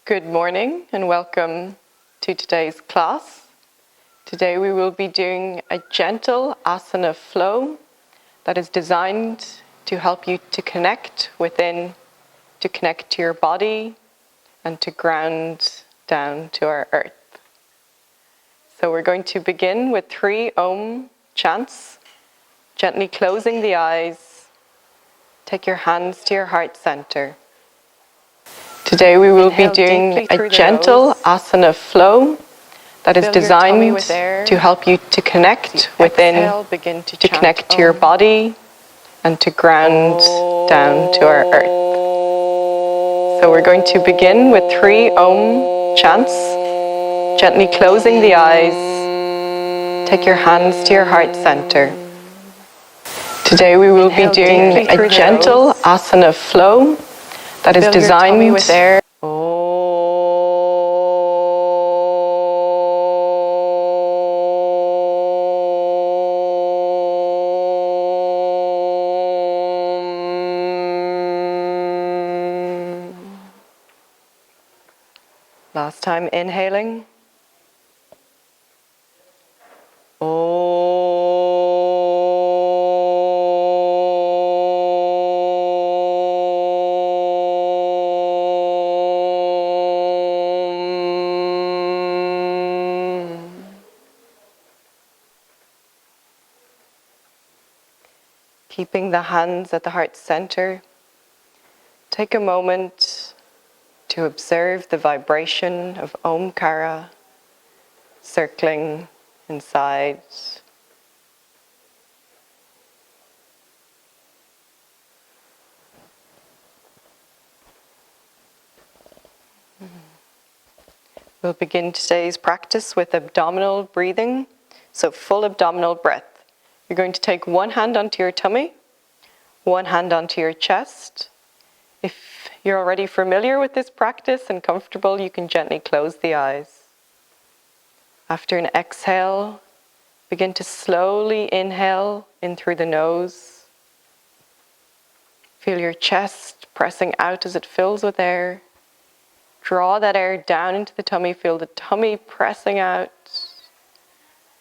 Good morning and welcome to today's class. Today we will be doing a gentle asana flow that is designed to help you to connect within, to connect to your body and to ground down to our earth. So we're going to begin with 3 Om chants, gently closing the eyes. Take your hands to your heart center. Today we will be doing a gentle asana flow that is designed to help you to connect within, to connect to your body and to ground down to our earth. So we're going to begin with 3 Om chants, gently closing the eyes. Take your hands to your heart center. Today we will be doing a gentle asana flow that is designed with air. Last time inhaling. Keeping the hands at the heart center, take a moment to observe the vibration of Omkara circling inside. We'll begin today's practice with abdominal breathing, so full abdominal breath. You're going to take one hand onto your tummy, one hand onto your chest. If you're already familiar with this practice and comfortable, you can gently close the eyes. After an exhale, begin to slowly inhale in through the nose. Feel your chest pressing out as it fills with air. Draw that air down into the tummy, feel the tummy pressing out.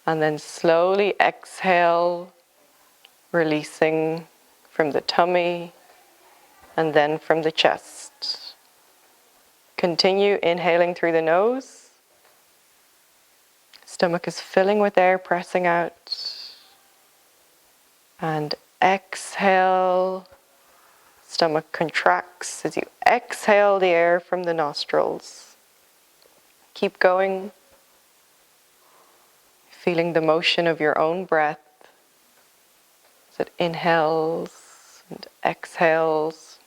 And then slowly exhale, releasing from the tummy and then from the chest. Continue inhaling through the nose. Stomach is filling with air, pressing out. And exhale. Stomach contracts as you exhale the air from the nostrils. Keep going. Feeling the motion of your own breath as it inhales and exhales.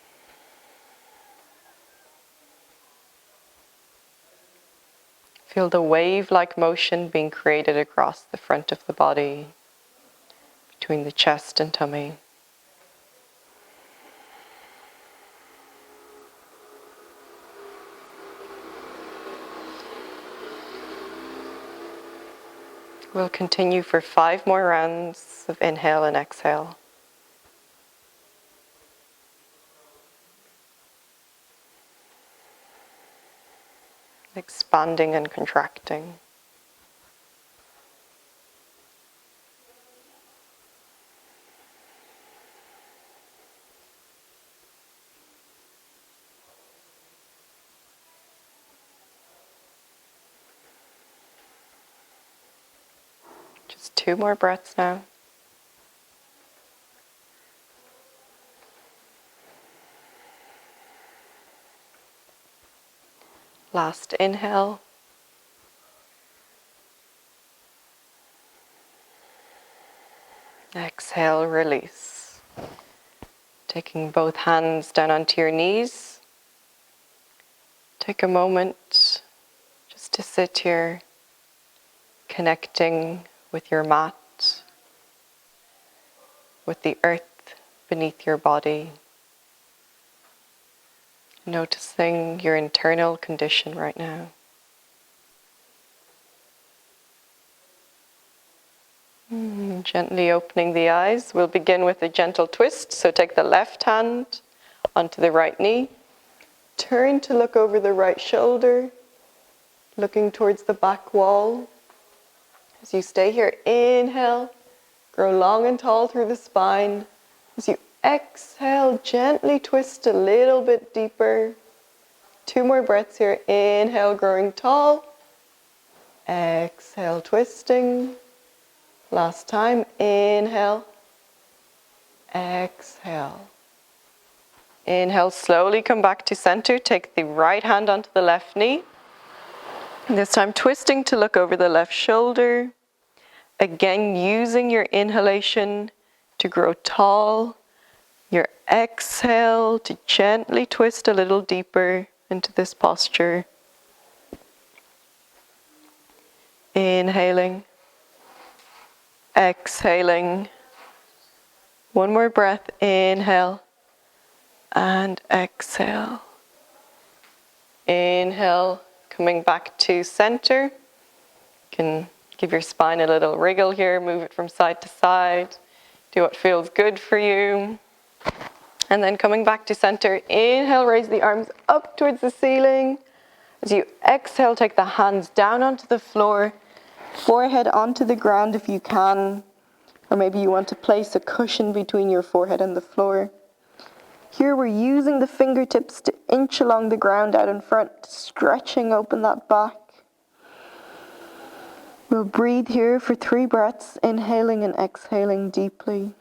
Feel the wave-like motion being created across the front of the body, between the chest and tummy. We'll continue for 5 more rounds of inhale and exhale. Expanding and contracting. Just 2 more breaths now. Last inhale. Exhale, release. Taking both hands down onto your knees. Take a moment just to sit here, connecting with your mat, with the earth beneath your body. Noticing your internal condition right now. Gently opening the eyes. We'll begin with a gentle twist. So take the left hand onto the right knee. Turn to look over the right shoulder, looking towards the back wall. As you stay here, inhale, grow long and tall through the spine. As you exhale, gently twist a little bit deeper. 2 more breaths here. Inhale, growing tall. Exhale, twisting. Last time, inhale. Exhale. Inhale, slowly come back to center. Take the right hand onto the left knee. This time twisting to look over the left shoulder. Again, using your inhalation to grow tall. Your exhale to gently twist a little deeper into this posture. Inhaling. Exhaling. 1 more breath. Inhale. And exhale. Inhale, coming back to center. You can give your spine a little wriggle here, move it from side to side. Do what feels good for you. And then coming back to center, inhale, raise the arms up towards the ceiling. As you exhale, take the hands down onto the floor, forehead onto the ground if you can. Or maybe you want to place a cushion between your forehead and the floor. Here we're using the fingertips to inch along the ground out in front, stretching open that back. We'll breathe here for 3 breaths, inhaling and exhaling deeply.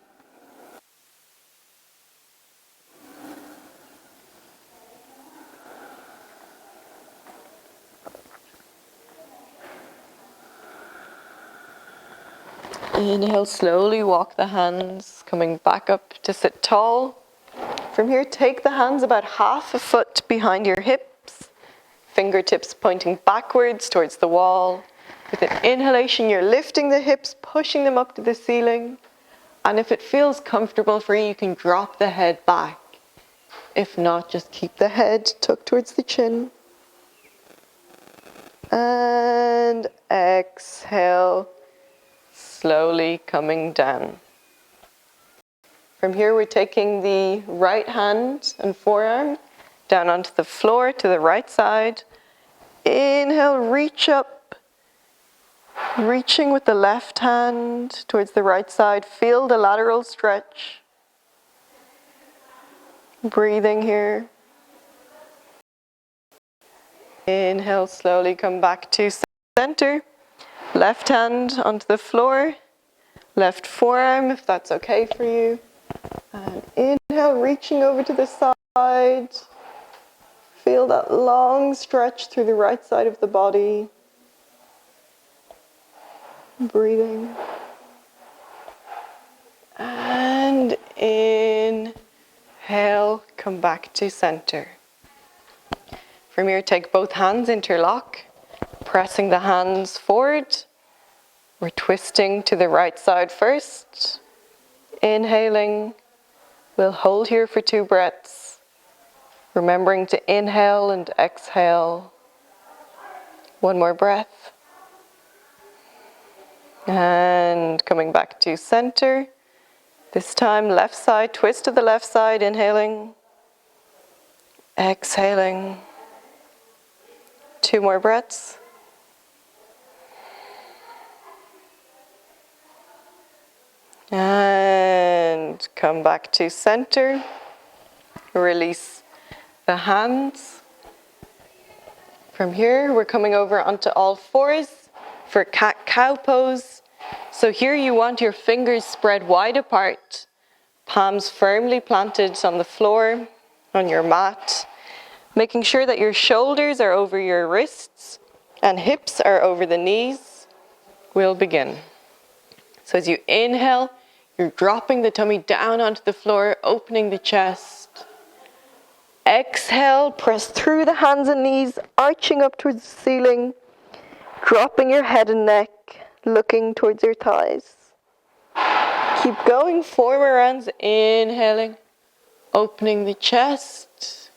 Inhale, slowly walk the hands, coming back up to sit tall. From here, take the hands about half a foot behind your hips, fingertips pointing backwards towards the wall. With an inhalation, you're lifting the hips, pushing them up to the ceiling. And if it feels comfortable for you, you can drop the head back. If not, just keep the head tucked towards the chin. And exhale, slowly coming down. From here, we're taking the right hand and forearm down onto the floor to the right side. Inhale, reach up. Reaching with the left hand towards the right side. Feel the lateral stretch. Breathing here. Inhale, slowly come back to center. Left hand onto the floor. Left forearm, if that's okay for you. And inhale, reaching over to the side. Feel that long stretch through the right side of the body. Breathing. And inhale, come back to center. From here, take both hands, interlock, pressing the hands forward. We're twisting to the right side first. Inhaling. We'll hold here for 2 breaths, remembering to inhale and exhale. 1 more breath. And coming back to center. This time, left side, twist to the left side, inhaling. Exhaling. 2 more breaths. And come back to center. Release the hands. From here, we're coming over onto all fours for cat-cow pose. So here you want your fingers spread wide apart, palms firmly planted on the floor, on your mat, making sure that your shoulders are over your wrists and hips are over the knees. We'll begin. So as you inhale, you're dropping the tummy down onto the floor, opening the chest. Exhale, press through the hands and knees, arching up towards the ceiling, dropping your head and neck, looking towards your thighs. Keep going, 4 more rounds, inhaling, opening the chest.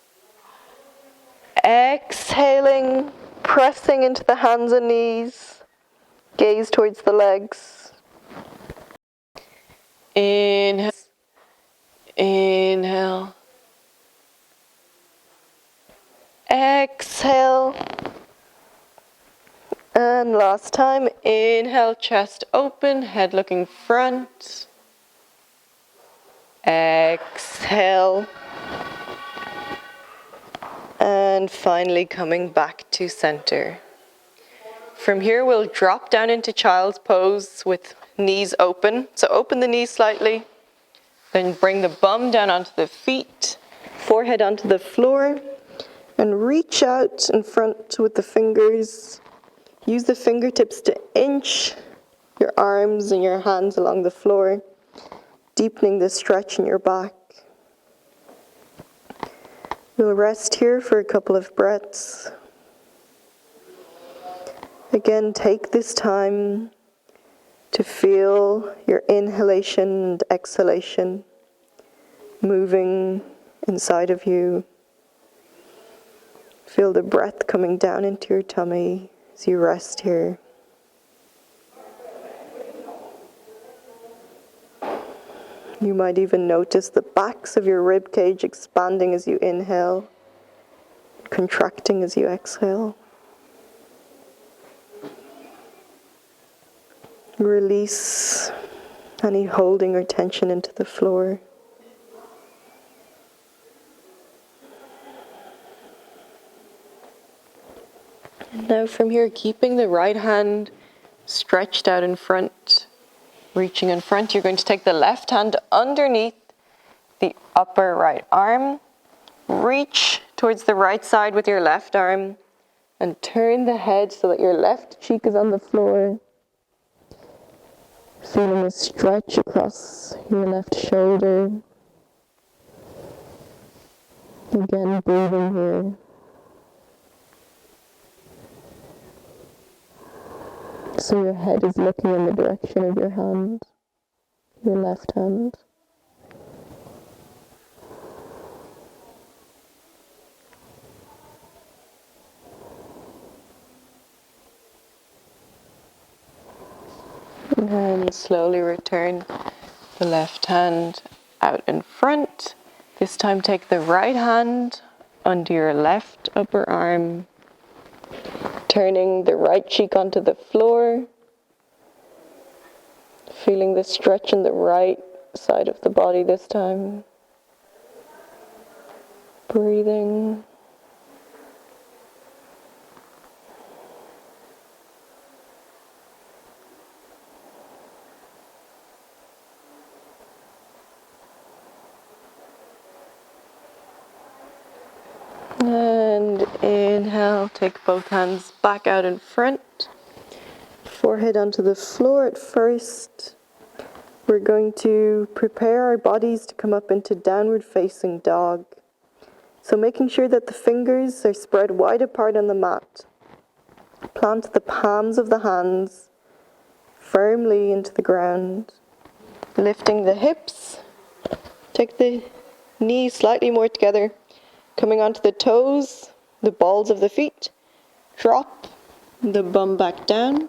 Exhaling, pressing into the hands and knees, gaze towards the legs. Inhale, inhale. last time. Inhale, chest open, head looking front. Exhale. And finally coming back to center. From here we'll drop down into child's pose with knees open. So open the knees slightly. Then bring the bum down onto the feet, forehead onto the floor. And reach out in front with the fingers. Use the fingertips to inch your arms and your hands along the floor, deepening the stretch in your back. We'll rest here for a couple of breaths. Again, take this time to feel your inhalation and exhalation moving inside of you. Feel the breath coming down into your tummy as you rest here. You might even notice the backs of your rib cage expanding as you inhale, contracting as you exhale. Release any holding or tension into the floor. And now from here, keeping the right hand stretched out in front, reaching in front, you're going to take the left hand underneath the upper right arm, reach towards the right side with your left arm, and turn the head so that your left cheek is on the floor. Feeling a stretch across your left shoulder. Again, breathing here. So your head is looking in the direction of your hand, your left hand. And slowly return the left hand out in front. This time take the right hand under your left upper arm, turning the right cheek onto the floor, feeling the stretch in the right side of the body this time. Breathing. And inhale, take both hands back out in front. Forehead onto the floor at first. We're going to prepare our bodies to come up into downward facing dog. So making sure that the fingers are spread wide apart on the mat. Plant the palms of the hands firmly into the ground. Lifting the hips. Take the knees slightly more together. Coming onto the toes, the balls of the feet. Drop the bum back down.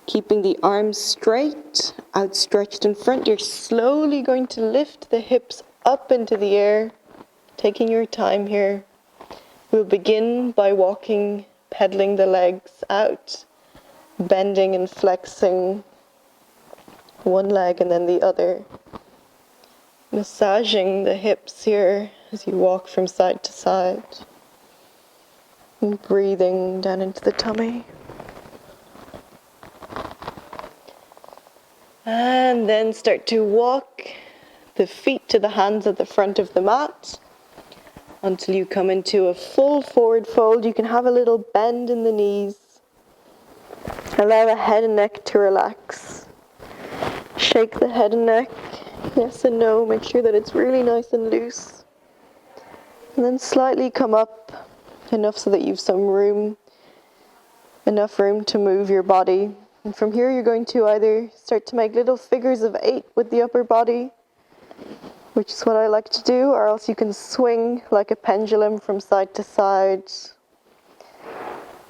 Keeping the arms straight, outstretched in front. You're slowly going to lift the hips up into the air, taking your time here. We'll begin by walking, pedaling the legs out, bending and flexing one leg and then the other. Massaging the hips here as you walk from side to side. And breathing down into the tummy. And then start to walk the feet to the hands at the front of the mat until you come into a full forward fold. You can have a little bend in the knees. Allow the head and neck to relax. Shake the head and neck. Yes and no. Make sure that it's really nice and loose. And then slightly come up enough so that you've enough room to move your body. And from here you're going to either start to make little figures of 8 with the upper body, which is what I like to do, or else you can swing like a pendulum from side to side.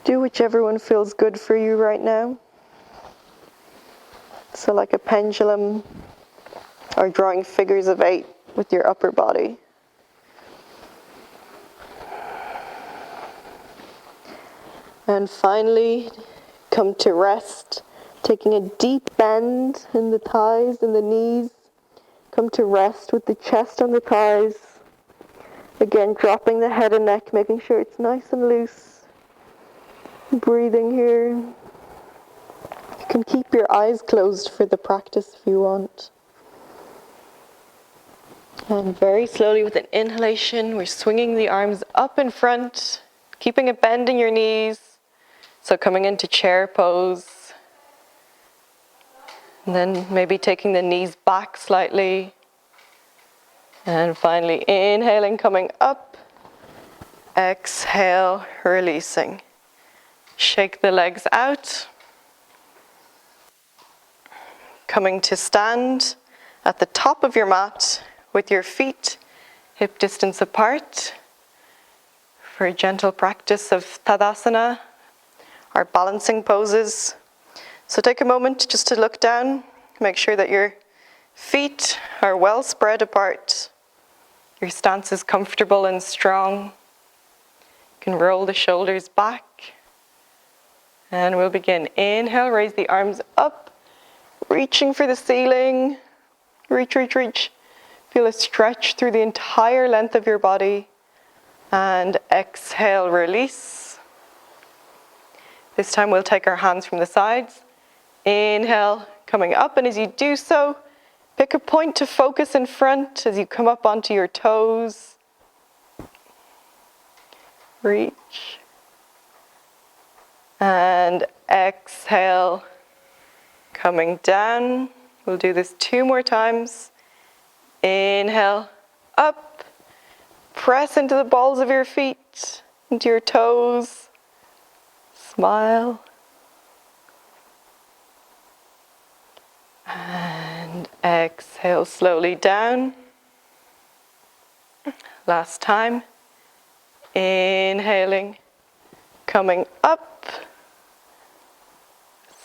Do whichever one feels good for you right now. So like a pendulum, or drawing figures of 8 with your upper body. And finally, come to rest, taking a deep bend in the thighs and the knees. Come to rest with the chest on the thighs. Again, dropping the head and neck, making sure it's nice and loose. Breathing here. You can keep your eyes closed for the practice if you want. And very slowly with an inhalation, we're swinging the arms up in front, keeping a bend in your knees. So coming into chair pose. And then maybe taking the knees back slightly. And finally inhaling, coming up. Exhale, releasing. Shake the legs out. Coming to stand at the top of your mat with your feet hip distance apart for a gentle practice of Tadasana, our balancing poses. So take a moment just to look down, make sure that your feet are well spread apart. Your stance is comfortable and strong. You can roll the shoulders back. And we'll begin. Inhale, raise the arms up, reaching for the ceiling. Reach, reach, reach. Feel a stretch through the entire length of your body. And exhale, release. This time we'll take our hands from the sides. Inhale, coming up, and as you do so, pick a point to focus in front as you come up onto your toes. Reach. And exhale, coming down. We'll do this 2 more times. Inhale, up. Press into the balls of your feet, into your toes. Smile. And exhale slowly down. Last time. Inhaling, coming up.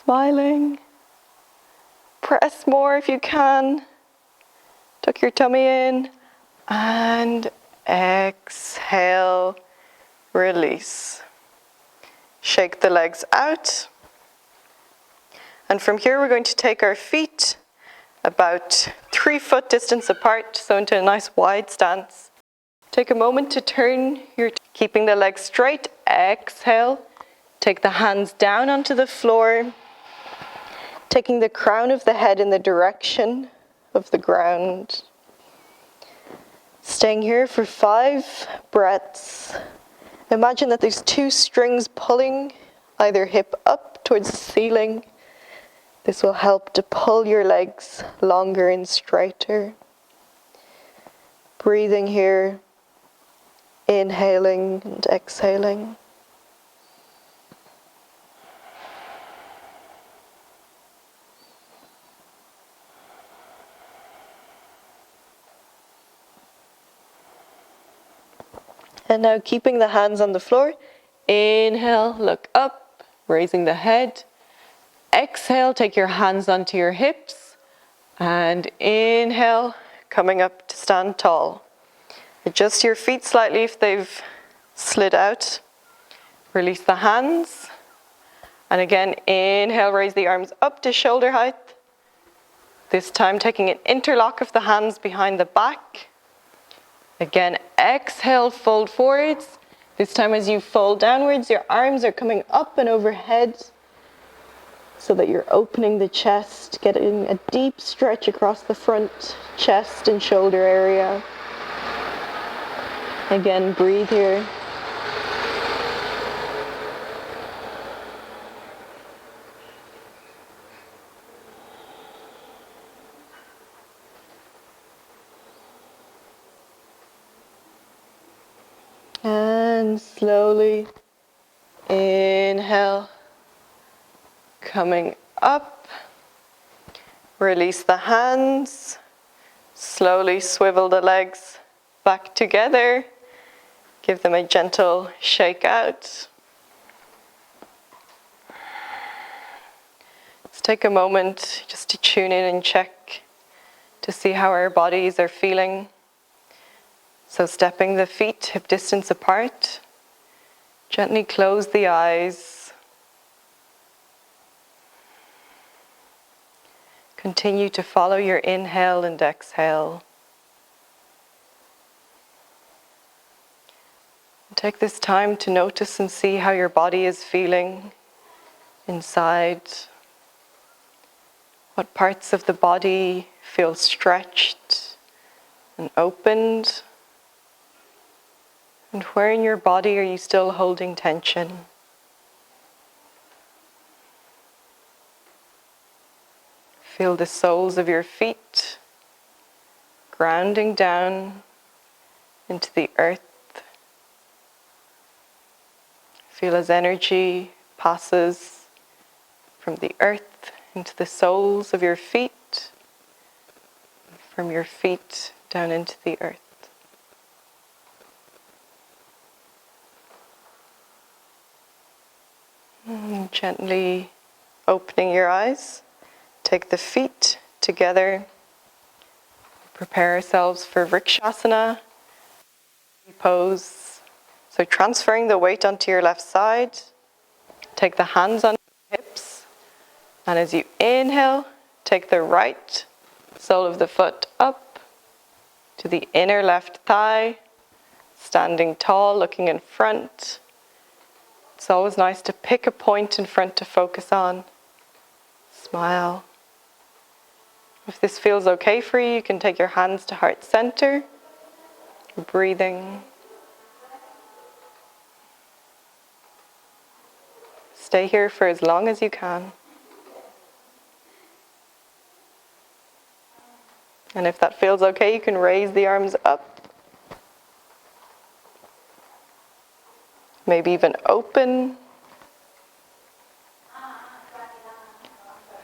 Smiling. Press more if you can. Tuck your tummy in. And exhale, release. Shake the legs out. And from here we're going to take our feet about 3 foot distance apart, so into a nice wide stance. Take a moment to turn keeping the legs straight. Exhale. Take the hands down onto the floor, taking the crown of the head in the direction of the ground. Staying here for 5 breaths. Imagine that there's 2 strings pulling either hip up towards the ceiling. This will help to pull your legs longer and straighter. Breathing here, inhaling and exhaling. And now keeping the hands on the floor. Inhale, look up, raising the head. Exhale, take your hands onto your hips. And inhale, coming up to stand tall. Adjust your feet slightly if they've slid out. Release the hands. And again, inhale, raise the arms up to shoulder height. This time taking an interlock of the hands behind the back. Again, exhale, fold forwards. This time as you fold downwards, your arms are coming up and overhead so that you're opening the chest, getting a deep stretch across the front chest and shoulder area. Again, breathe here. And slowly inhale, coming up. Release the hands. Slowly swivel the legs back together. Give them a gentle shake out. Let's take a moment just to tune in and check to see how our bodies are feeling. So stepping the feet hip distance apart, gently close the eyes. Continue to follow your inhale and exhale. Take this time to notice and see how your body is feeling inside. What parts of the body feel stretched and opened? And where in your body are you still holding tension? Feel the soles of your feet grounding down into the earth. Feel as energy passes from the earth into the soles of your feet, from your feet down into the earth. Gently opening your eyes, take the feet together, prepare ourselves for Vrikshasana pose. So transferring the weight onto your left side, take the hands on your hips, and as you inhale, take the right sole of the foot up to the inner left thigh, standing tall, looking in front. It's always nice to pick a point in front to focus on. Smile. If this feels okay for you, you can take your hands to heart center, breathing. Stay here for as long as you can. And if that feels okay, you can raise the arms up. Maybe even open.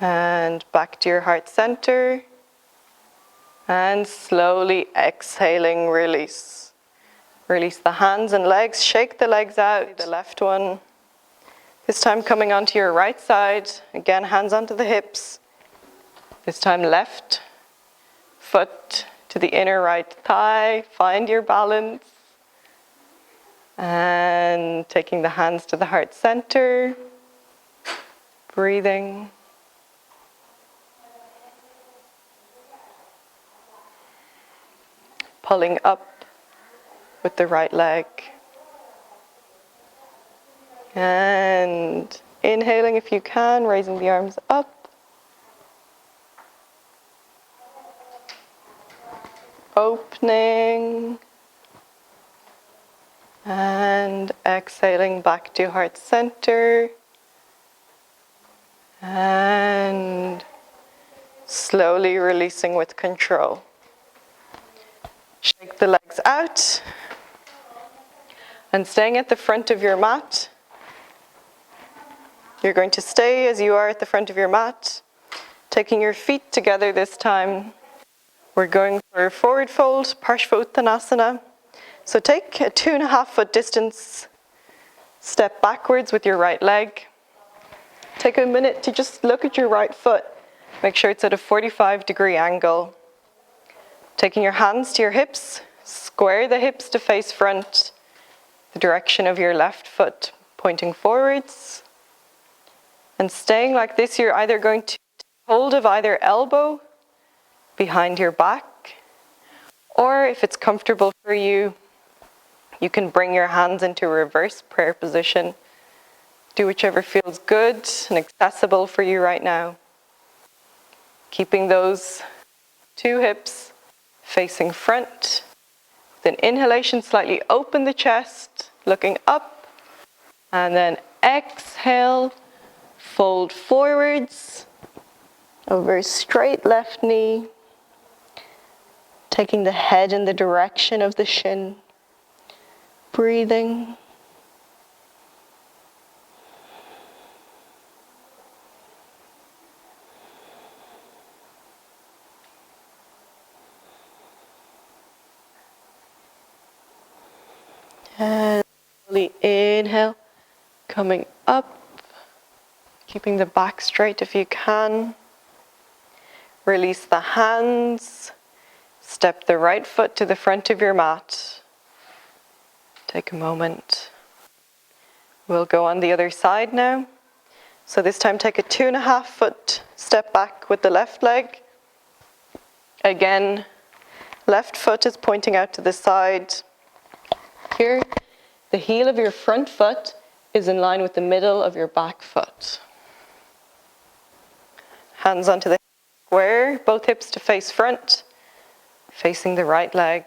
And back to your heart center. And slowly exhaling, release. Release the hands and legs, shake the legs out, the left one. This time coming onto your right side, again hands onto the hips. This time left foot to the inner right thigh, find your balance. And taking the hands to the heart center, breathing. Pulling up with the right leg. And inhaling if you can, raising the arms up. Opening. And exhaling back to heart center. And slowly releasing with control. Shake the legs out. And staying at the front of your mat. You're going to stay as you are at the front of your mat, taking your feet together this time. We're going for forward fold, Parshvottanasana. So take a 2.5 foot distance step backwards with your right leg. Take a minute to just look at your right foot. Make sure it's at a 45-degree angle. Taking your hands to your hips, square the hips to face front, the direction of your left foot pointing forwards. And staying like this, you're either going to take hold of either elbow behind your back, or if it's comfortable for you, you can bring your hands into reverse prayer position. Do whichever feels good and accessible for you right now. Keeping those two hips facing front. With an inhalation, slightly open the chest, looking up, and then exhale. Fold forwards, over straight left knee, taking the head in the direction of the shin, breathing. And slowly inhale, coming up. Keeping the back straight if you can. Release the hands. Step the right foot to the front of your mat. Take a moment. We'll go on the other side now. So this time take a 2.5 foot step back with the left leg. Again, left foot is pointing out to the side. Here, the heel of your front foot is in line with the middle of your back foot. Hands onto the square, both hips to face front, facing the right leg.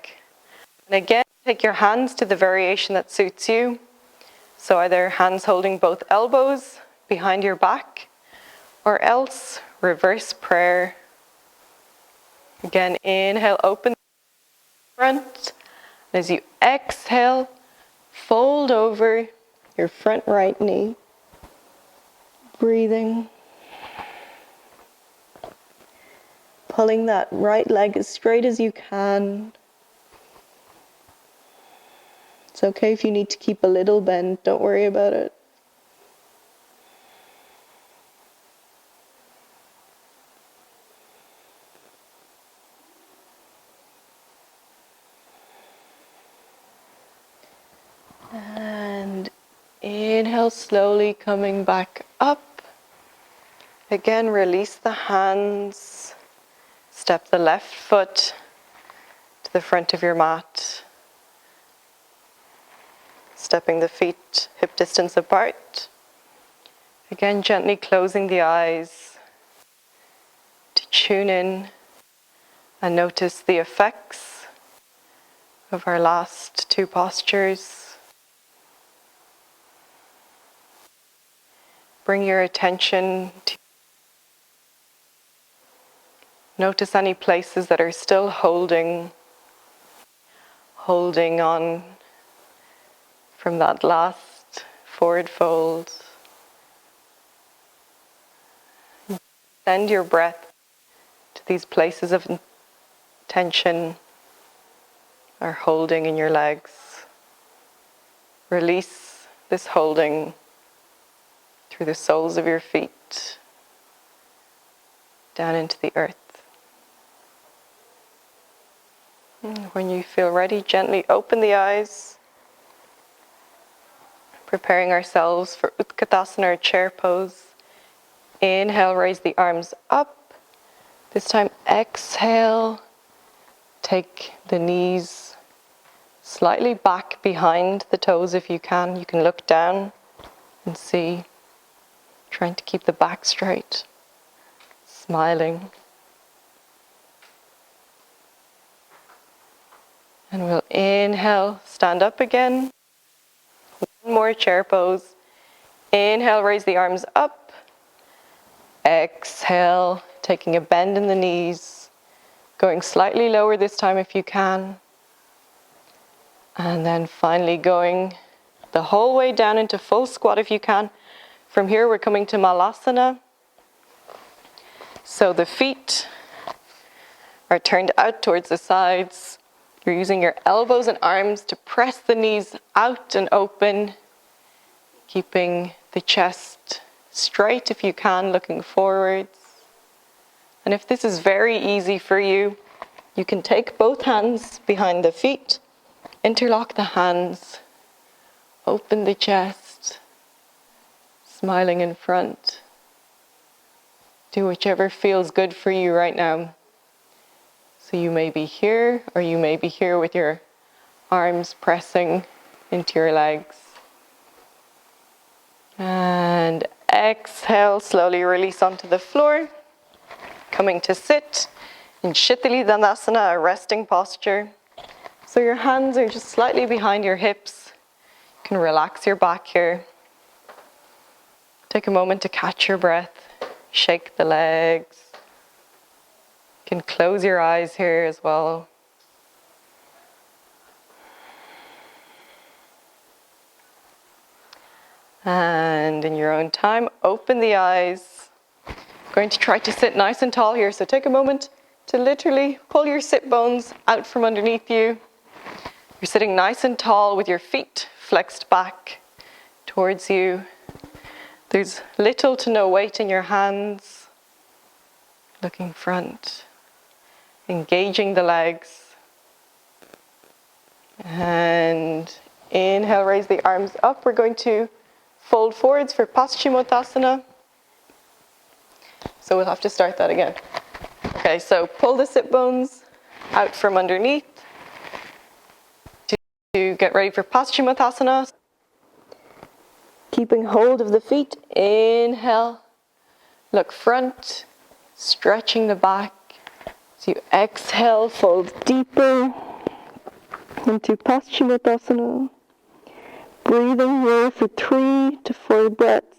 And again, take your hands to the variation that suits you. So either hands holding both elbows behind your back, or else reverse prayer. Again, inhale, open the front. And as you exhale, fold over your front right knee. Breathing. Pulling that right leg as straight as you can. It's okay if you need to keep a little bend, don't worry about it. And inhale, slowly coming back up. Again, release the hands. Step the left foot to the front of your mat. Stepping the feet hip distance apart. Again, gently closing the eyes to tune in and notice the effects of our last two postures. Bring your attention to notice any places that are still holding on from that last forward fold. Send your breath to these places of tension or holding in your legs. Release this holding through the soles of your feet down into the earth. When you feel ready, gently open the eyes, preparing ourselves for Utkatasana or chair pose. Inhale, raise the arms up. This time, exhale, take the knees slightly back behind the toes if you can. You can look down and see, trying to keep the back straight, smiling. And we'll inhale, stand up again. One more chair pose. Inhale, raise the arms up. Exhale, taking a bend in the knees. Going slightly lower this time if you can. And then finally going the whole way down into full squat if you can. From here we're coming to Malasana. So the feet are turned out towards the sides. You're using your elbows and arms to press the knees out and open, keeping the chest straight if you can, looking forwards. And if this is very easy for you, you can take both hands behind the feet, interlock the hands, open the chest, smiling in front. Do whichever feels good for you right now. So you may be here, or you may be here with your arms pressing into your legs. And exhale, slowly release onto the floor. Coming to sit in Shitali Dandasana, a resting posture. So your hands are just slightly behind your hips. You can relax your back here. Take a moment to catch your breath. Shake the legs. You can close your eyes here as well. And in your own time, open the eyes. I'm going to try to sit nice and tall here, so take a moment to literally pull your sit bones out from underneath you. You're sitting nice and tall with your feet flexed back towards you. There's little to no weight in your hands. Looking front. Engaging the legs. And inhale, raise the arms up. We're going to fold forwards for Paschimottanasana. So we'll have to start that again. Okay, so pull the sit bones out from underneath to get ready for Paschimottanasana. Keeping hold of the feet, inhale, look front, stretching the back. So you exhale, fold deeper into Paschimottanasana. Breathing here for 3 to 4 breaths.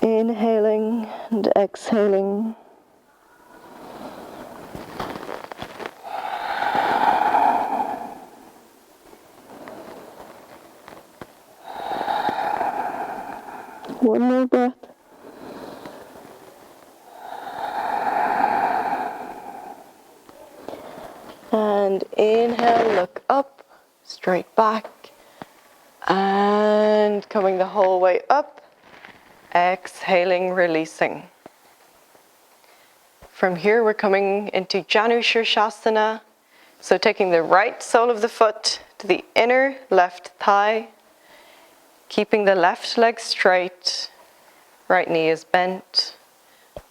Inhaling and exhaling. One more breath. And inhale, look up, straight back. And coming the whole way up. Exhaling, releasing. From here, we're coming into Janu Shirshasana. So taking the right sole of the foot to the inner left thigh. Keeping the left leg straight. Right knee is bent.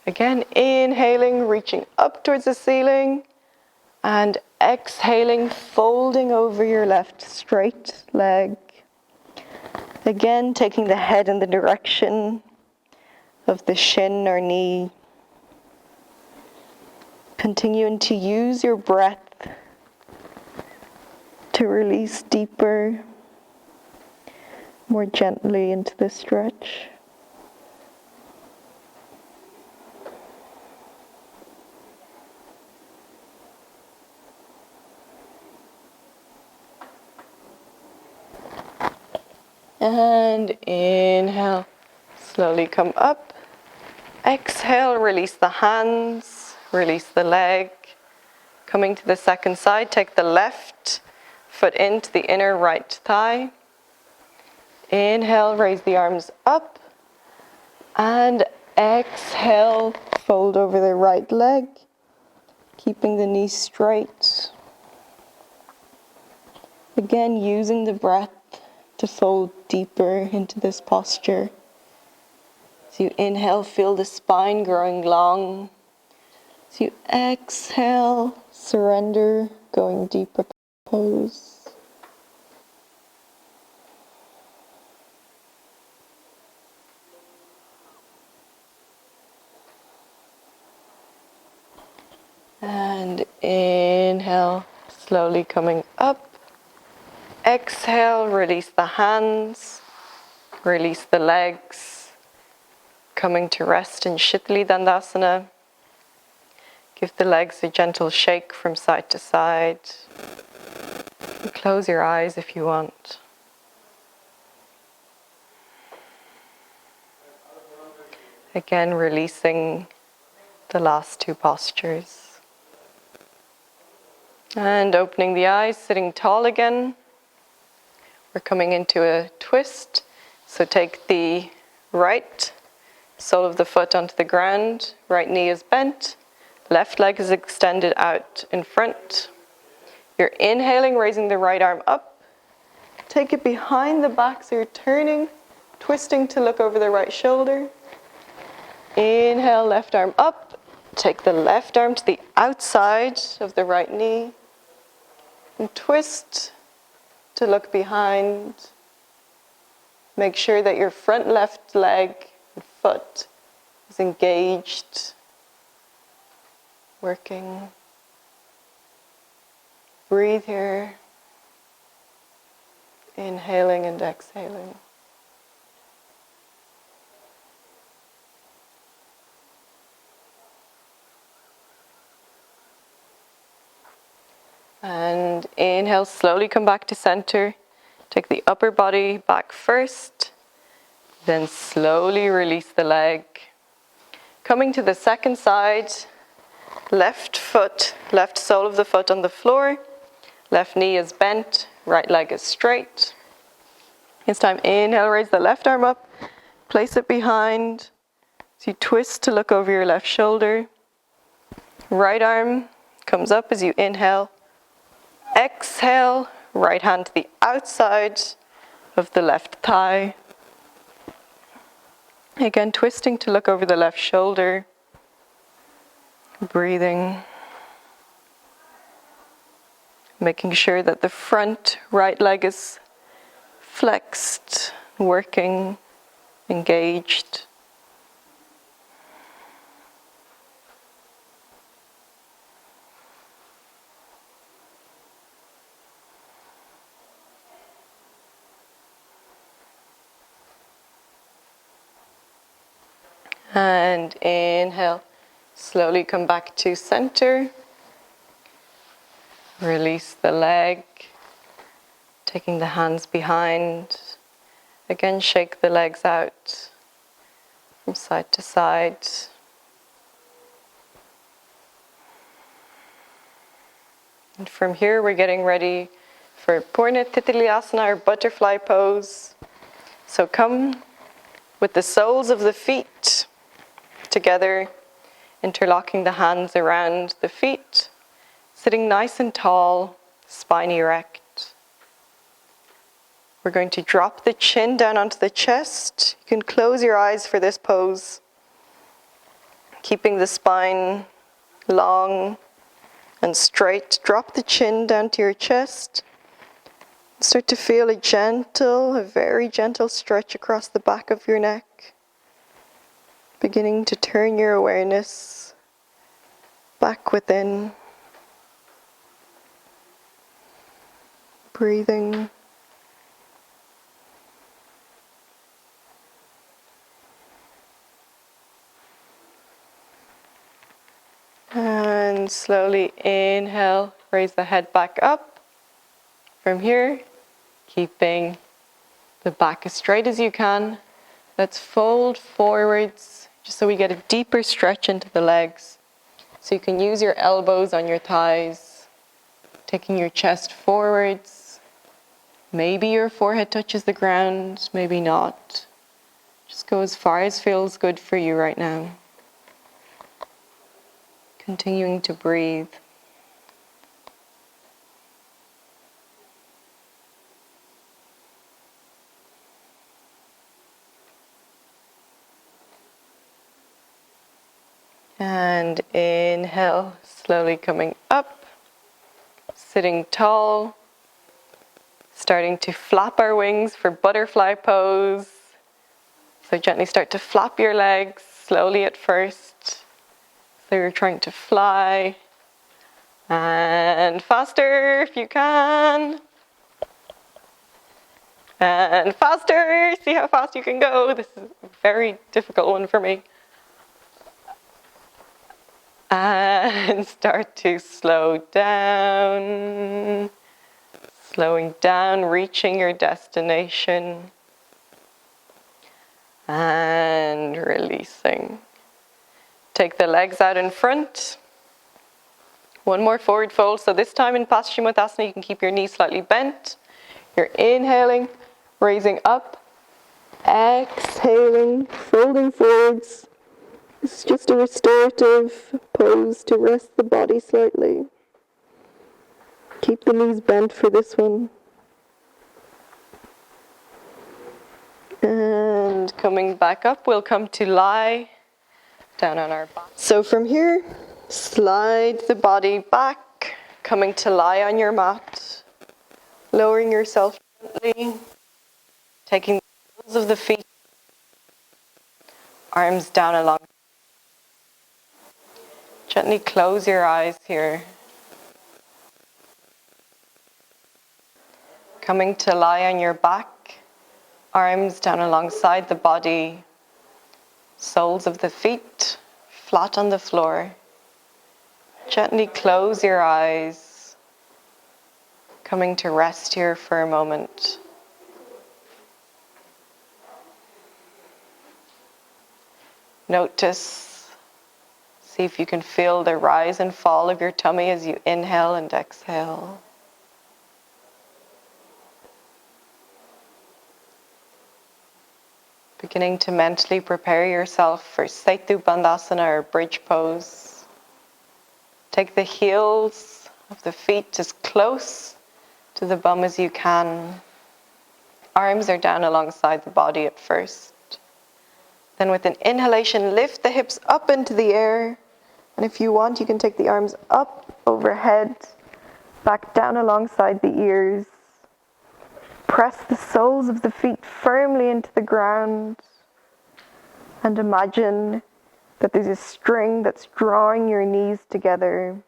Again, inhaling, reaching up towards the ceiling. And exhaling, folding over your left straight leg. Again, taking the head in the direction of the shin or knee. Continuing to use your breath to release deeper, more gently into the stretch. And inhale, slowly come up. Exhale, release the hands, release the leg. Coming to the second side, take the left foot into the inner right thigh. Inhale, raise the arms up. And exhale, fold over the right leg, keeping the knee straight. Again, using the breath to fold deeper into this posture. So you inhale, feel the spine growing long. So you exhale, surrender, going deeper pose. And inhale, slowly coming up. Exhale, release the hands, release the legs. Coming to rest in Shitali Dandasana. Give the legs a gentle shake from side to side. And close your eyes if you want. Again, releasing the last two postures. And opening the eyes, sitting tall again. We're coming into a twist. So take the right sole of the foot onto the ground. Right knee is bent. Left leg is extended out in front. You're inhaling, raising the right arm up. Take it behind the back, so you're turning, twisting to look over the right shoulder. Inhale, left arm up. Take the left arm to the outside of the right knee. And twist to look behind. Make sure that your front left leg and foot is engaged. Working. Breathe here. Inhaling and exhaling. And inhale, slowly come back to center. Take the upper body back first. Then slowly release the leg. Coming to the second side. Left foot, left sole of the foot on the floor. Left knee is bent. Right leg is straight. This time, inhale, raise the left arm up. Place it behind. So you twist to look over your left shoulder. Right arm comes up as you inhale. Exhale, right hand to the outside of the left thigh. Again, twisting to look over the left shoulder. Breathing. Making sure that the front right leg is flexed, working, engaged. And inhale, slowly come back to center. Release the leg, taking the hands behind. Again, shake the legs out from side to side. And from here, we're getting ready for Purna Titilyasana, or butterfly pose. So come with the soles of the feet together, interlocking the hands around the feet, sitting nice and tall, spine erect. We're going to drop the chin down onto the chest. You can close your eyes for this pose, keeping the spine long and straight. Drop the chin down to your chest. Start to feel a very gentle stretch across the back of your neck. Beginning to turn your awareness back within. Breathing. And slowly inhale, raise the head back up. From here, keeping the back as straight as you can. Let's fold forwards, just so we get a deeper stretch into the legs. So you can use your elbows on your thighs, taking your chest forwards. Maybe your forehead touches the ground, maybe not. Just go as far as feels good for you right now. Continuing to breathe. And inhale, slowly coming up, sitting tall, starting to flap our wings for butterfly pose. So gently start to flap your legs, slowly at first. So you're trying to fly. And faster if you can. And faster, see how fast you can go. This is a very difficult one for me. And start to slow down. Slowing down, reaching your destination. And releasing. Take the legs out in front. One more forward fold. So this time in Paschimottanasana, you can keep your knees slightly bent. You're inhaling, raising up. Exhaling, folding forwards. This is just a restorative pose to rest the body slightly. Keep the knees bent for this one. And coming back up, we'll come to lie down on our back. So from here, slide the body back, coming to lie on your mat, lowering yourself gently, taking the soles of the feet, arms down along. Gently close your eyes here. Coming to lie on your back, arms down alongside the body, soles of the feet flat on the floor. Gently close your eyes, coming to rest here for a moment. Notice, see if you can feel the rise and fall of your tummy as you inhale and exhale. Beginning to mentally prepare yourself for Setu Bandhasana, or bridge pose. Take the heels of the feet as close to the bum as you can. Arms are down alongside the body at first. Then with an inhalation, lift the hips up into the air. And if you want, you can take the arms up overhead, back down alongside the ears. Press the soles of the feet firmly into the ground. And imagine that there's a string that's drawing your knees together.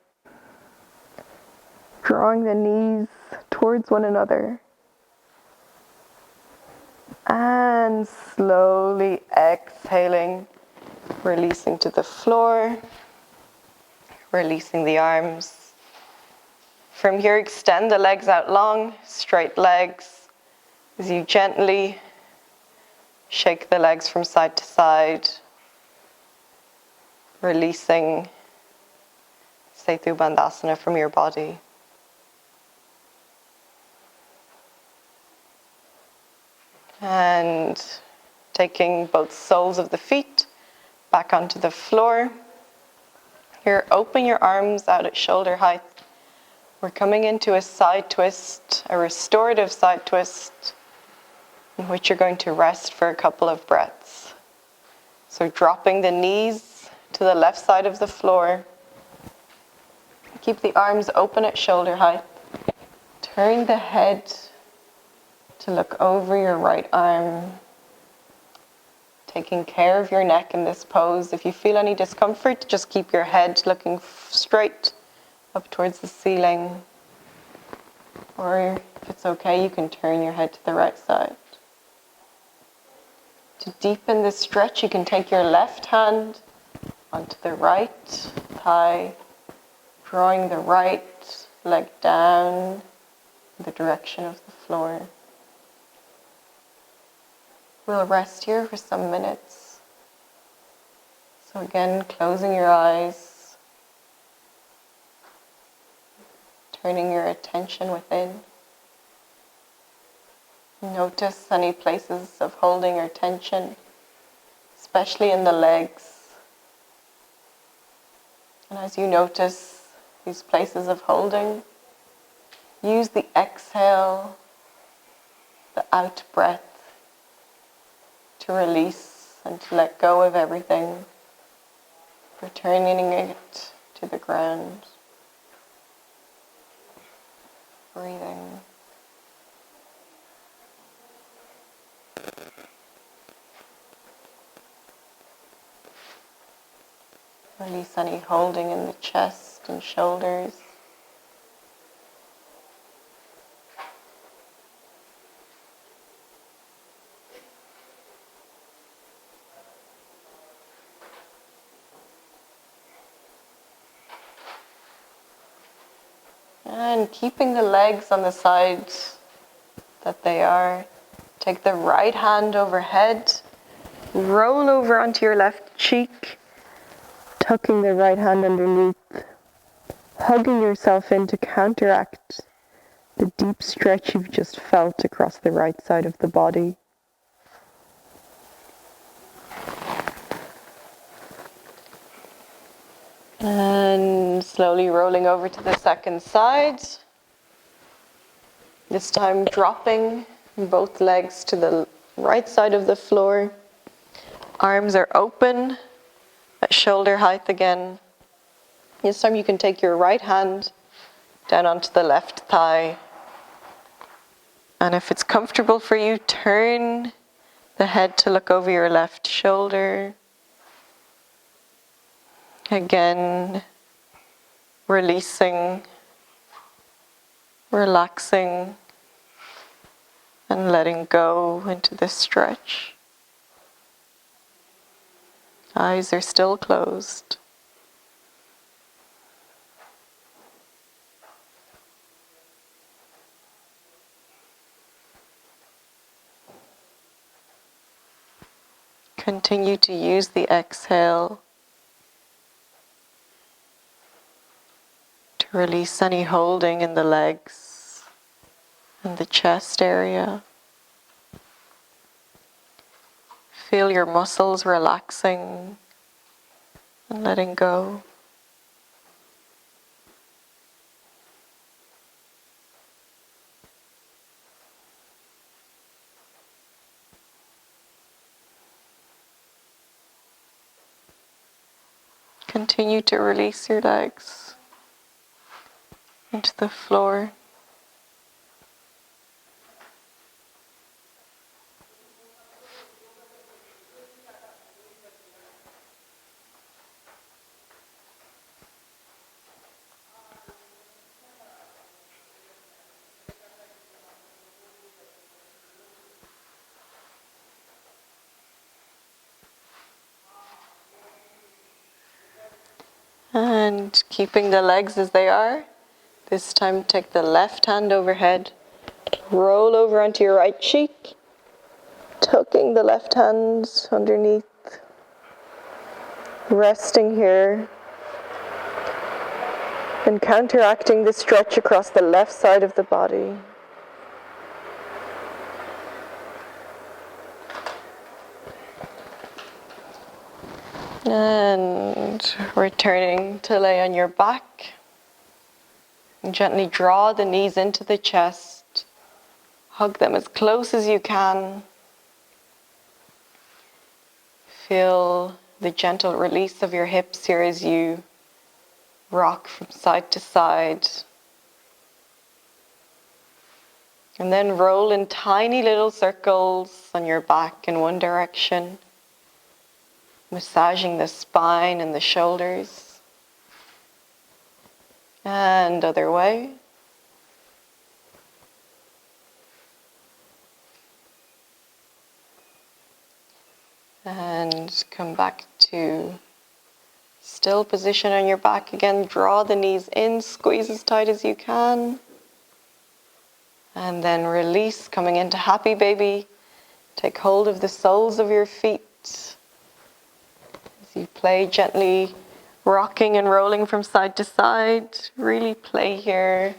Drawing the knees towards one another. And slowly exhaling, releasing to the floor, releasing the arms. From here, extend the legs out long, straight legs, as you gently shake the legs from side to side, releasing Setu Bandhasana from your body. And taking both soles of the feet back onto the floor. Here, open your arms out at shoulder height. We're coming into a side twist, a restorative side twist, in which you're going to rest for a couple of breaths. So dropping the knees to the left side of the floor. Keep the arms open at shoulder height. Turn the head to look over your right arm. Taking care of your neck in this pose. If you feel any discomfort, just keep your head looking straight up towards the ceiling. Or if it's okay, you can turn your head to the right side. To deepen this stretch, you can take your left hand onto the right thigh, drawing the right leg down in the direction of the floor. We'll rest here for some minutes. So again, closing your eyes, turning your attention within. Notice any places of holding or tension, especially in the legs. And as you notice these places of holding, use the exhale, the out breath, to release and to let go of everything, returning it to the ground. Breathing. Release any holding in the chest and shoulders. And keeping the legs on the sides that they are, take the right hand overhead, roll over onto your left cheek, tucking the right hand underneath, hugging yourself in to counteract the deep stretch you've just felt across the right side of the body. And slowly rolling over to the second side. This time dropping both legs to the right side of the floor. Arms are open at shoulder height again. This time you can take your right hand down onto the left thigh. And if it's comfortable for you, turn the head to look over your left shoulder. Again, releasing, relaxing, and letting go into this stretch. Eyes are still closed. Continue to use the exhale to release any holding in the legs and the chest area. Feel your muscles relaxing and letting go. continue to release your legs into the floor. And keeping the legs as they are, this time take the left hand overhead, roll over onto your right cheek, tucking the left hand underneath, resting here, and counteracting the stretch across the left side of the body. And returning to lay on your back. And gently draw the knees into the chest. Hug them as close as you can. Feel the gentle release of your hips here as you rock from side to side. And then roll in tiny little circles on your back in one direction, massaging the spine and the shoulders. And other way. And come back to still position on your back again. Draw the knees in, squeeze as tight as you can. And then release, coming into happy baby. Take hold of the soles of your feet. As you play gently, rocking and rolling from side to side. Really play here.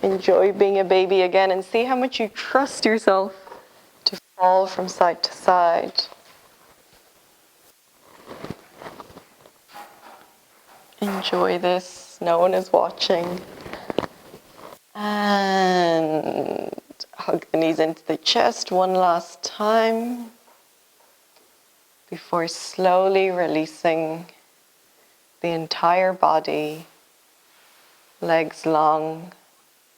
Enjoy being a baby again and see how much you trust yourself to fall from side to side. Enjoy this. No one is watching. And hug the knees into the chest one last time before slowly releasing the entire body, legs long,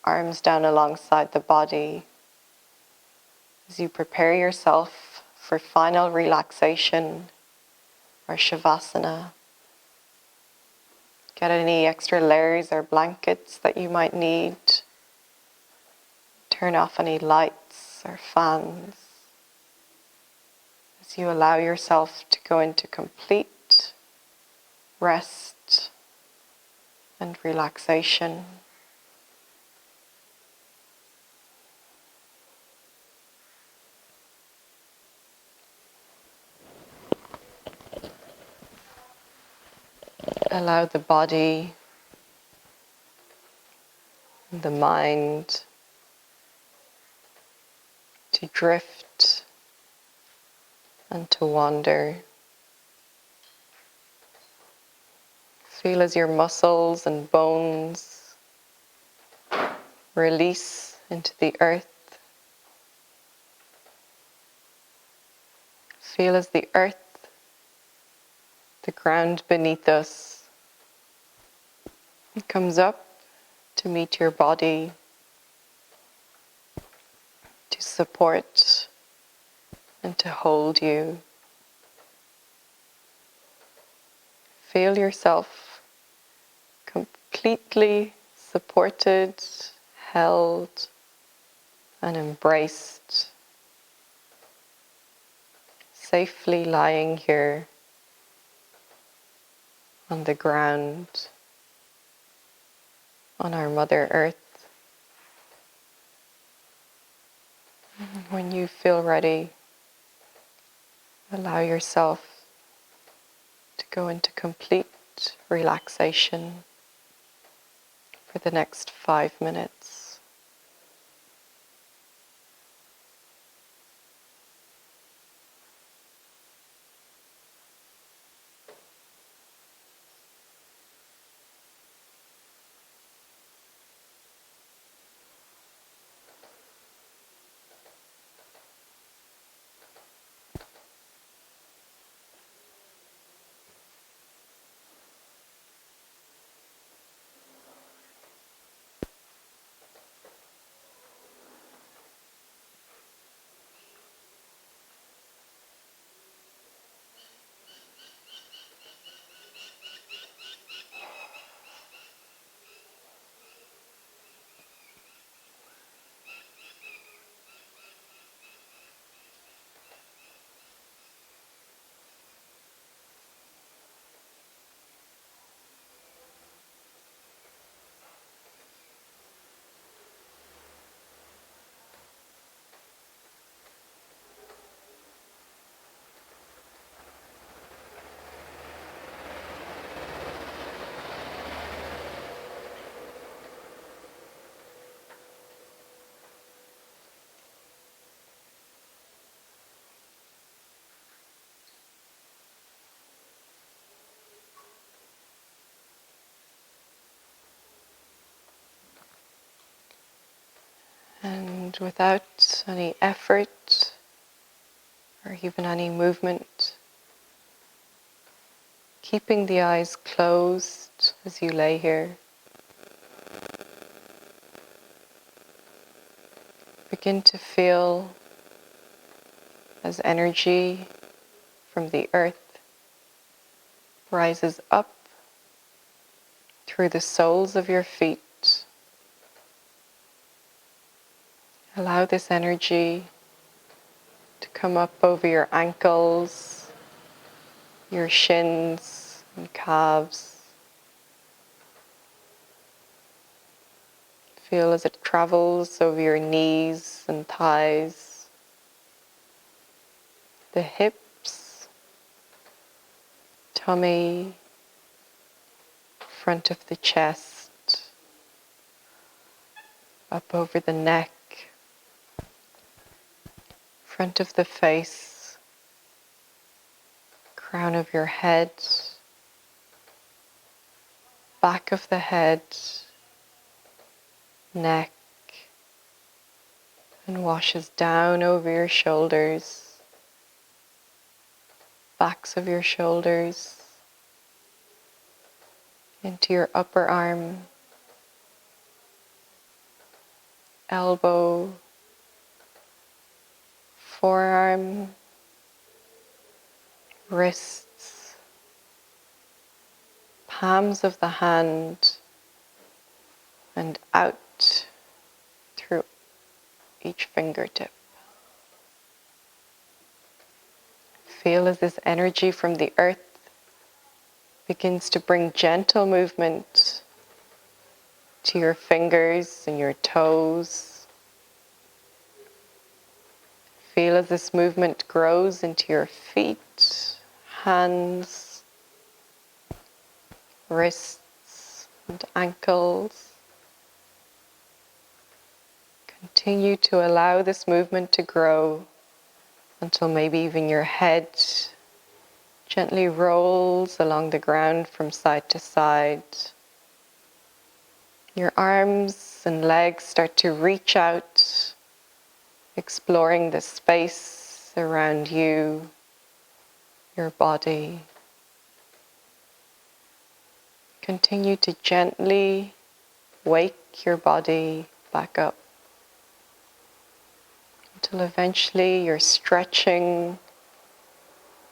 arms down alongside the body, as you prepare yourself for final relaxation or shavasana. Get any extra layers or blankets that you might need. Turn off any lights or fans as you allow yourself to go into complete rest and relaxation. Allow the body and the mind to drift and to wander. Feel as your muscles and bones release into the earth. Feel as the earth, the ground beneath us, comes up to meet your body, to support and to hold you. Feel yourself completely supported, held, and embraced, safely lying here on the ground, on our Mother Earth. When you feel ready, allow yourself to go into complete relaxation for the next 5 minutes. And without any effort or even any movement, keeping the eyes closed as you lay here, begin to feel as energy from the earth rises up through the soles of your feet. Allow this energy to come up over your ankles, your shins and calves. Feel as it travels over your knees and thighs, the hips, tummy, front of the chest, up over the neck, front of the face, crown of your head, back of the head, neck, and washes down over your shoulders, backs of your shoulders, into your upper arm, elbow, forearm, wrists, palms of the hand, and out through each fingertip. Feel as this energy from the earth begins to bring gentle movement to your fingers and your toes. Feel as this movement grows into your feet, hands, wrists, and ankles. Continue to allow this movement to grow until maybe even your head gently rolls along the ground from side to side. Your arms and legs start to reach out, exploring the space around you, your body. Continue to gently wake your body back up until eventually you're stretching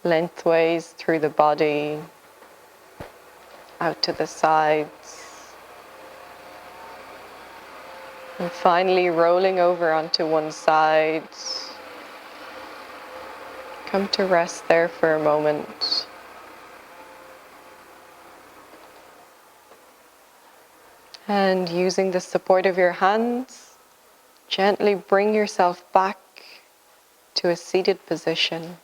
lengthways through the body, out to the sides, and finally rolling over onto one side. Come to rest there for a moment. And using the support of your hands, gently bring yourself back to a seated position.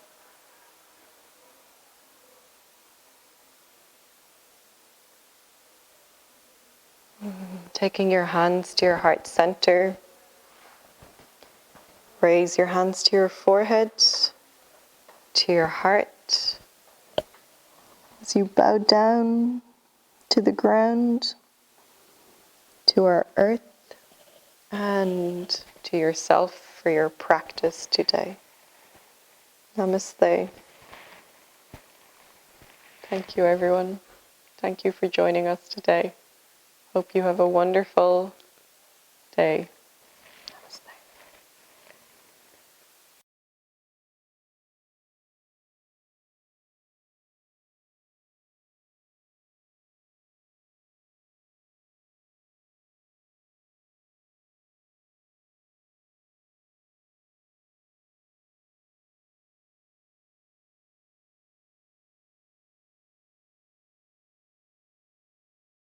Taking your hands to your heart center, raise your hands to your forehead, to your heart. As you bow down to the ground, to our earth, and to yourself for your practice today. Namaste. Thank you, everyone. Thank you for joining us today. Hope you have a wonderful day.